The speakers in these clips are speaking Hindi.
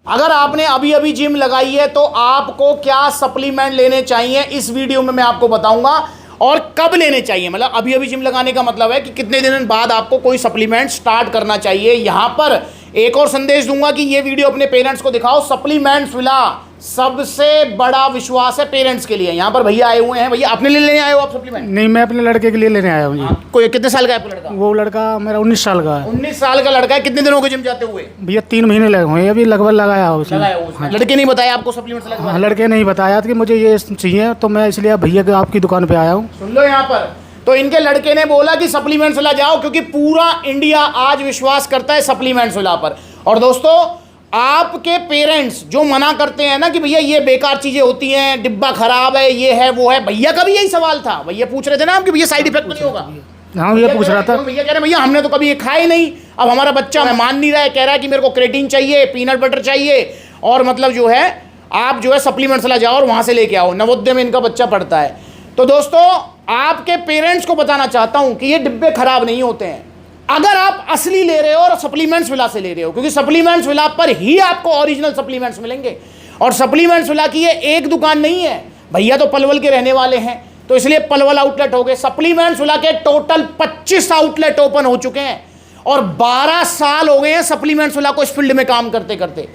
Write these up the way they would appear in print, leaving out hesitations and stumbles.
अगर आपने अभी अभी जिम लगाई है तो आपको क्या सप्लीमेंट लेने चाहिए इस वीडियो में मैं आपको बताऊंगा, और कब लेने चाहिए। मतलब अभी अभी जिम लगाने का मतलब है कि कितने दिन बाद आपको कोई सप्लीमेंट स्टार्ट करना चाहिए। यहां पर एक और संदेश दूंगा कि ये वीडियो अपने पेरेंट्स को दिखाओ। सप्लीमेंट्स विला सबसे बड़ा विश्वास है पेरेंट्स के लिए। यहाँ पर भैया आए हुए हैं। भैया अपने लिए लेने आए हो आप सप्लीमेंट? नहीं, मैं अपने लड़के के लिए लेने आया हूँ जी। कोई कितने साल का है आपका लड़का? वो लड़का मेरा 19 साल का है। 19 साल का लड़का है। कितने दिनों के जिम जाते हुए? भैया 3 महीने लगे हुए हैं, अभी लगभग लगाया हो उसने। हाँ। लड़के नहीं बताया आपको सप्लीमेंट्स लगवा? हाँ, लड़के नहीं बताया कि मुझे ये चाहिए, तो मैं इसलिए भैया के आपकी दुकान पे आया हूँ। सुन लो यहाँ पर, तो इनके लड़के ने बोला कि सप्लीमेंट्स ला जाओ, क्योंकि पूरा इंडिया आज विश्वास करता है सप्लीमेंट्स ला पर। और दोस्तों, आपके पेरेंट्स जो मना करते हैं ना कि भैया ये बेकार चीजें होती हैं, डिब्बा खराब है, ये है वो है, भैया का भी यही सवाल था। भैया पूछ रहे थे ना आपके, भैया साइड इफेक्ट नहीं होगा? हाँ, भैया पूछ रहा था। भैया कह रहे भैया हमने तो कभी ये खाया ही नहीं। अब हमारा बच्चा मान नहीं रहा है, कह रहा है कि मेरे को क्रेटीन चाहिए, पीनट बटर चाहिए, और मतलब जो है आप जो है सप्लीमेंट्स ला जाओ और वहां से लेके आओ। नवोदय में इनका बच्चा पढ़ता है। तो दोस्तों, आपके पेरेंट्स को बताना चाहता हूं कि ये डिब्बे खराब नहीं होते हैं अगर आप असली ले रहे हो और सप्लीमेंट्स विला से ले रहे हो, क्योंकि सप्लीमेंट्स विला पर ही आपको ओरिजिनल सप्लीमेंट्स मिलेंगे। और सप्लीमेंट्स विला की ये एक दुकान नहीं है। भैया तो पलवल के रहने वाले हैं, तो इसलिए पलवल आउटलेट हो गए। सप्लीमेंट्स विला के टोटल 25 आउटलेट ओपन हो चुके हैं और 12 साल हो गए हैं सप्लीमेंट्स विला को इस फील्ड में काम करते करते।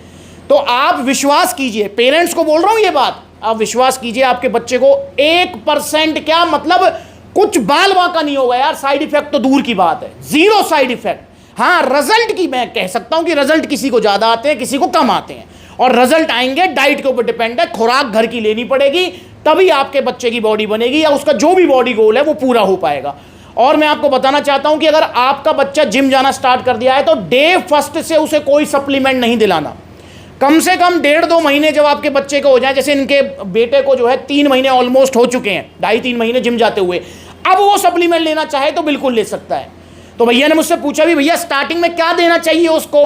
तो आप विश्वास कीजिए, पेरेंट्स को बोल रहा हूं ये बात, आप विश्वास कीजिए, आपके बच्चे को 1% क्या मतलब कुछ बाल बांका नहीं होगा यार। साइड इफेक्ट तो दूर की बात है, 0 साइड इफेक्ट। हाँ, रिजल्ट की मैं कह सकता हूं कि रिजल्ट किसी को ज्यादा आते हैं, किसी को कम आते हैं, और रिजल्ट आएंगे डाइट के ऊपर डिपेंड है। खुराक घर की लेनी पड़ेगी, तभी आपके बच्चे की बॉडी बनेगी, या उसका जो भी बॉडी गोल है वो पूरा हो पाएगा। और मैं आपको बताना चाहता हूं कि अगर आपका बच्चा जिम जाना स्टार्ट कर दिया है तो डे फर्स्ट से उसे कोई सप्लीमेंट नहीं दिलाना। कम से कम 1.5-2 महीने जब आपके बच्चे को हो जाए, जैसे इनके बेटे को जो है 3 महीने ऑलमोस्ट हो चुके हैं, 2.5-3 महीने जिम जाते हुए, अब वो सप्लीमेंट लेना चाहे तो बिल्कुल ले सकता है। तो भैया ने मुझसे पूछा भी भैया स्टार्टिंग में क्या देना चाहिए उसको,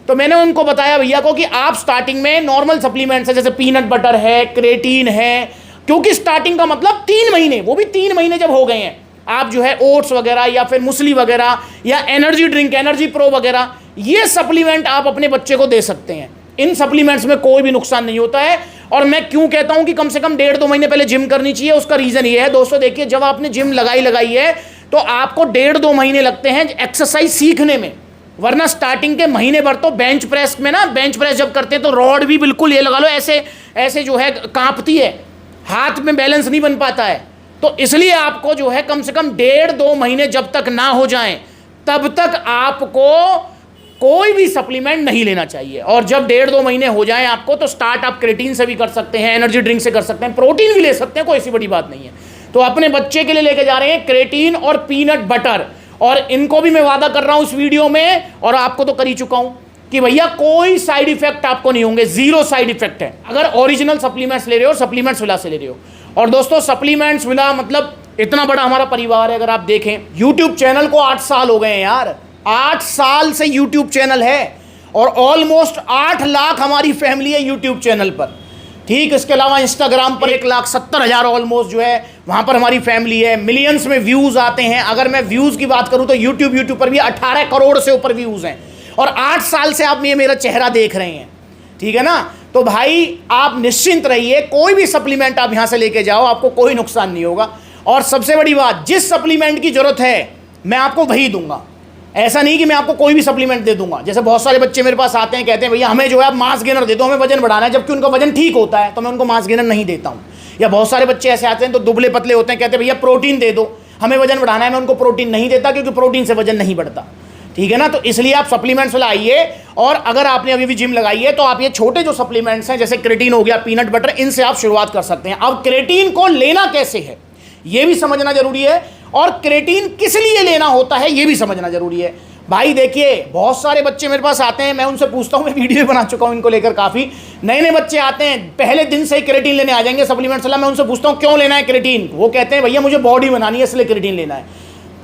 तो मैंने उनको बताया भैया को कि आप स्टार्टिंग में नॉर्मल सप्लीमेंट्स है, जैसे पीनट बटर है, क्रेटीन है, क्योंकि स्टार्टिंग का मतलब 3 महीने, वो भी 3 महीने जब हो गए हैं, आप जो है ओट्स वगैरह या फिर मुसली वगैरह या एनर्जी ड्रिंक, एनर्जी प्रो वगैरह, ये सप्लीमेंट आप अपने बच्चे को दे सकते हैं। इन सप्लीमेंट्स में कोई भी नुकसान नहीं होता है। और मैं क्यों कहता हूं कि कम से कम 1.5-2 महीने पहले जिम करनी चाहिए, उसका रीजन ये है दोस्तों, देखिए जब आपने जिम लगाई है तो आपको 1.5-2 महीने लगते हैं एक्सरसाइज सीखने में, वरना स्टार्टिंग के महीने भर तो बेंच प्रेस में ना, बेंच प्रेस जब करते हैं तो रॉड भी बिल्कुल ये लगा लो ऐसे ऐसे जो है कांपती है, हाथ में बैलेंस नहीं बन पाता है। तो इसलिए आपको जो है कम से कम 1.5-2 महीने जब तक ना हो जाएं तब तक आपको कोई भी सप्लीमेंट नहीं लेना चाहिए। और जब 1.5-2 महीने हो जाएं आपको, तो स्टार्ट आप क्रेटीन से भी कर सकते हैं, एनर्जी ड्रिंक से कर सकते हैं, प्रोटीन भी ले सकते हैं, कोई ऐसी बड़ी बात नहीं है। तो अपने बच्चे के लिए लेके जा रहे हैं क्रेटीन और पीनट बटर, और इनको भी मैं वादा कर रहा हूं इस वीडियो में, और आपको तो कर ही चुका हूं कि भैया कोई साइड इफेक्ट आपको नहीं होंगे, 0 साइड इफेक्ट है अगर ओरिजिनल सप्लीमेंट्स ले रहे हो, सप्लीमेंट्स विला से ले रहे हो। और दोस्तों, सप्लीमेंट्स विला मतलब इतना बड़ा हमारा परिवार है। अगर आप देखें, यूट्यूब चैनल को 8 साल हो गए हैं यार, 8 साल से यूट्यूब चैनल है, और ऑलमोस्ट 8 लाख हमारी फैमिली है यूट्यूब चैनल पर। ठीक, इसके अलावा इंस्टाग्राम पर 1,70,000 ऑलमोस्ट जो है वहां पर हमारी फैमिली है। मिलियंस में व्यूज आते हैं। अगर मैं व्यूज की बात करूं तो यूट्यूब पर भी 18 करोड़ से ऊपर व्यूज हैं, और 8 साल से आप ये मेरा चेहरा देख रहे हैं, ठीक है ना। तो भाई आप निश्चिंत रहिए, कोई भी सप्लीमेंट आप यहां से लेके जाओ, आपको कोई नुकसान नहीं होगा। और सबसे बड़ी बात, जिस सप्लीमेंट की जरूरत है मैं आपको वही दूंगा। ऐसा नहीं कि मैं आपको कोई भी सप्लीमेंट दे दूंगा। जैसे बहुत सारे बच्चे मेरे पास आते हैं, कहते हैं भैया हमें जो है आप मास गेनर दे दो, हमें वजन बढ़ाना है, जबकि उनका वजन ठीक होता है, तो मैं उनको मास गेनर नहीं देता हूं। या बहुत सारे बच्चे ऐसे आते हैं तो दुबले पतले होते हैं, कहते हैं भैया प्रोटीन दे दो, हमें वजन बढ़ाना है, मैं उनको प्रोटीन नहीं देता, क्योंकि प्रोटीन से वजन नहीं बढ़ता, ठीक है ना। तो इसलिए आप सप्लीमेंट्स वाला आइए, और अगर आपने अभी भी जिम लगाई है तो आप ये छोटे जो सप्लीमेंट्स हैं, जैसे क्रेटीन हो गया, पीनट बटर, इनसे आप शुरुआत कर सकते हैं। अब क्रेटीन को लेना कैसे है ये भी समझना जरूरी है, और क्रेटीन किस लिए लेना होता है ये भी समझना जरूरी है। भाई देखिए, बहुत सारे बच्चे मेरे पास आते हैं, मैं उनसे पूछता हूं, मैं वीडियो बना चुका हूं इनको लेकर, काफी नए बच्चे आते हैं, पहले दिन से ही क्रेटीन लेने आ जाएंगे सप्लीमेंट्स वाला। मैं उनसे पूछता हूं क्यों लेना है क्रेटीन, वो कहते हैं भैया मुझे बॉडी बनानी है इसलिए क्रेटीन लेना है।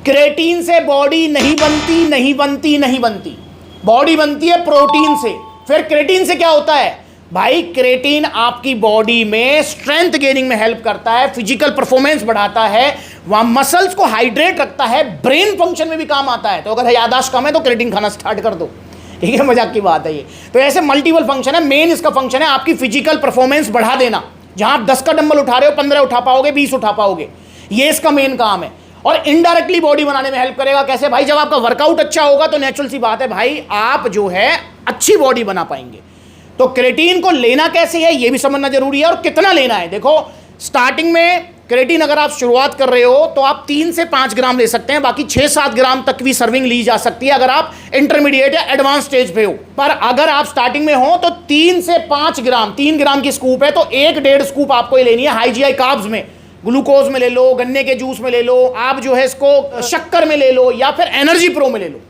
क्रेटीन से बॉडी नहीं बनती, नहीं बनती, नहीं बनती। बॉडी बनती है प्रोटीन से। फिर क्रेटीन से क्या होता है भाई? क्रेटीन आपकी बॉडी में स्ट्रेंथ गेनिंग में हेल्प करता है, फिजिकल परफॉर्मेंस बढ़ाता है, वहां मसल्स को हाइड्रेट रखता है, ब्रेन फंक्शन में भी काम आता है। तो अगर याददाश्त कम है तो क्रेटीन खाना स्टार्ट कर दो। ठीक है, मजाक की बात है ये। तो ऐसे मल्टीपल फंक्शन है। मेन इसका फंक्शन है आपकी फिजिकल परफॉर्मेंस बढ़ा देना। जहां आप 10 का डंबल उठा रहे हो 15 उठा पाओगे, 20 उठा पाओगे, ये इसका मेन काम है। और इनडायरेक्टली बॉडी बनाने में हेल्प करेगा। कैसे भाई? जब आपका वर्कआउट अच्छा होगा तो नेचुरल सी बात है भाई, आप जो है अच्छी बॉडी बना पाएंगे। तो क्रेटीन को लेना कैसे है ये भी समझना जरूरी है, और कितना लेना है। देखो, स्टार्टिंग में क्रेटीन अगर आप शुरुआत कर रहे हो तो आप 3 से 5 ग्राम ले सकते हैं, बाकी 6-7 ग्राम तक भी सर्विंग ली जा सकती है अगर आप इंटरमीडिएट या एडवांस स्टेज पे हो। पर अगर आप स्टार्टिंग में हो तो 3 से 5 ग्राम, 3 ग्राम की स्कूप है तो 1-1.5 स्कूप आपको ये लेनी है। हाई जीआई कार्ब्स में, ग्लूकोज में ले लो, गन्ने के जूस में ले लो, आप जो है इसको शक्कर में ले लो, या फिर एनर्जी प्रो में ले लो।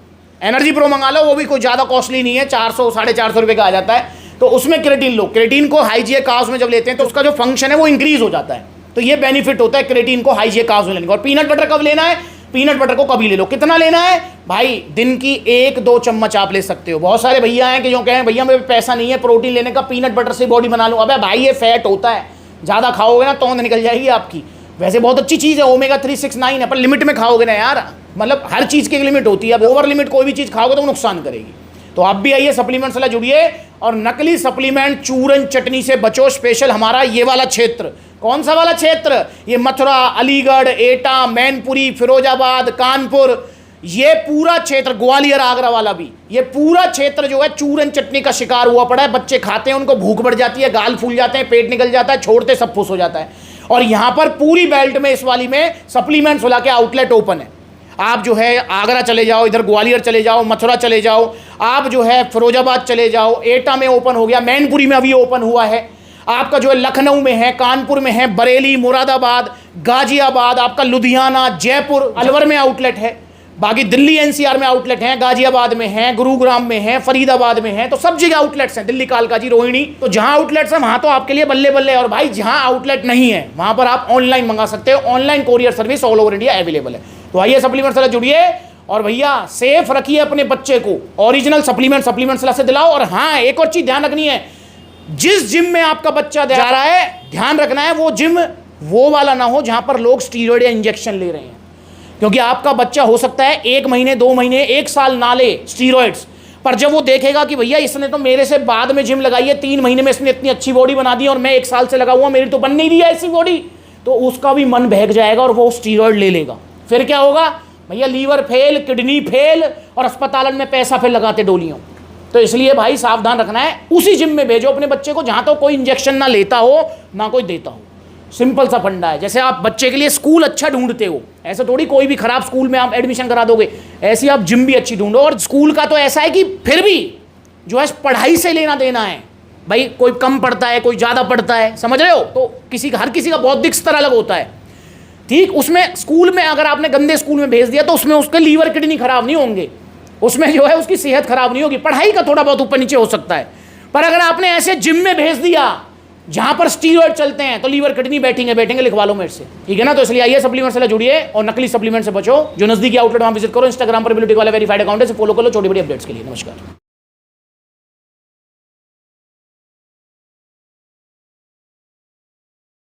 एनर्जी प्रो मंगा लो, वो भी कोई ज़्यादा कॉस्टली नहीं है, 400-450 रुपये का आ जाता है। तो उसमें क्रेटीन लो। क्रेटीन को हाई जीआई कार्ब्स में जब लेते हैं तो उसका जो फंक्शन है वो इंक्रीज हो जाता है। तो ये बेनिफिट होता है क्रेटीन को हाई जीआई कार्ब्स में लेने का। और पीनट बटर कब लेना है? पीनट बटर को कभी ले लो। कितना लेना है भाई? दिन की 1-2 चम्मच आप ले सकते हो। बहुत सारे भैया हैं कि जो कहें भैया मेरे पैसा नहीं है प्रोटीन लेने का, पीनट बटर से बॉडी बना लूँ। अबे भाई ये फैट होता है, ज़्यादा खाओगे ना तौंद निकल जाएगी आपकी। वैसे बहुत अच्छी चीज़ है, ओमेगा 369 है, पर लिमिट में खाओगे ना यार। मतलब हर चीज़ की एक लिमिट होती है। अब ओवर लिमिट कोई भी चीज़ खाओगे तो वो नुकसान करेगी। तो आप भी आइए सप्लीमेंट से जुड़िए और नकली सप्लीमेंट चूरन चटनी से बचो। स्पेशल हमारा ये वाला क्षेत्र। कौन सा वाला क्षेत्र? ये मथुरा, अलीगढ़, एटा, मैनपुरी, फिरोजाबाद, कानपुर, ये पूरा क्षेत्र, ग्वालियर, आगरा वाला भी, ये पूरा क्षेत्र जो है चूरन चटनी का शिकार हुआ पड़ा है। बच्चे खाते हैं, उनको भूख बढ़ जाती है, गाल फूल जाते हैं, पेट निकल जाता है, छोड़ते सब फुस हो जाता है। और यहाँ पर पूरी बेल्ट में, इस वाली में सप्लीमेंट्स वाला के आउटलेट ओपन है। आप जो है आगरा चले जाओ, इधर ग्वालियर चले जाओ, मथुरा चले जाओ, आप जो है फिरोजाबाद चले जाओ, एटा में ओपन हो गया, मैनपुरी में अभी ओपन हुआ है, आपका जो है लखनऊ में है, कानपुर में है, बरेली, मुरादाबाद, गाजियाबाद, आपका लुधियाना, जयपुर, अलवर में आउटलेट है, बाकी दिल्ली एनसीआर में आउटलेट हैं, गाजियाबाद में है, गुरुग्राम में है, फरीदाबाद में है। तो सब जगह आउटलेट्स हैं, दिल्ली, कालकाजी, रोहिणी। तो जहां आउटलेट्स हैं वहां तो आपके लिए बल्ले बल्ले। और भाई जहां आउटलेट नहीं है वहां पर आप ऑनलाइन मंगा सकते हो। Online courier service all over India available है। तो आइए सप्लीमेंट से जुड़िए और भैया सेफ रखिए अपने बच्चे को। ओरिजिनल सप्लीमेंट से दिलाओ। और हाँ, एक और चीज ध्यान रखनी है, जिस जिम में आपका बच्चा जा रहा है ध्यान रखना है वो जिम वो वाला ना हो जहां पर लोग स्टीरॉयड या इंजेक्शन ले रहे हैं। क्योंकि आपका बच्चा हो सकता है 1 महीने, 2 महीने, 1 साल ना ले स्टीरॉयड्स, पर जब वो देखेगा कि भैया इसने तो मेरे से बाद में जिम लगाई है, 3 महीने में इसने इतनी अच्छी बॉडी बना दी और मैं 1 साल से लगा हुआ, मेरी तो बन नहीं रही है ऐसी बॉडी, तो उसका भी मन बहक जाएगा और वो स्टीरॉयड ले लेगा। फिर क्या होगा भैया? लीवर फेल, किडनी फेल, और अस्पताल में पैसा फिर लगाते डोलियों। तो इसलिए भाई सावधान रखना है। उसी जिम में भेजो अपने बच्चे को जहां तो कोई इंजेक्शन ना लेता हो ना कोई देता हो। सिंपल सा फंडा है। जैसे आप बच्चे के लिए स्कूल अच्छा ढूंढते हो, ऐसे थोड़ी कोई भी खराब स्कूल में आप एडमिशन करा दोगे, ऐसे आप जिम भी अच्छी ढूंढो। और स्कूल का तो ऐसा है कि फिर भी जो है पढ़ाई से लेना देना है भाई। कोई कम पढ़ता है, कोई ज़्यादा पढ़ता है, समझ रहे हो? तो हर किसी का बौद्धिक स्तर अलग होता है, ठीक। उसमें स्कूल में अगर आपने गंदे स्कूल में भेज दिया तो उसमें उसके लीवर किडनी खराब नहीं होंगे, उसमें जो है उसकी सेहत खराब नहीं होगी, पढ़ाई का थोड़ा बहुत ऊपर नीचे हो सकता है। पर अगर आपने ऐसे जिम में भेज दिया जहां पर स्टीरॉयड चलते हैं तो लीवर किडनी बैठेंगे, लिखवा लो मेरे से, ठीक है ना? तो इसलिए आइए सप्लीमेंट से जुड़िए और नकली सप्लीमेंट से बचो। जो नजदीकी आउटलेट वहां विजिट करो। इंस्टाग्राम पर बिल्कुल वाला वेरीफाइड अकाउंट है, फॉलो कर लो छोटी बड़ी अपडेट्स के लिए। नमस्कार।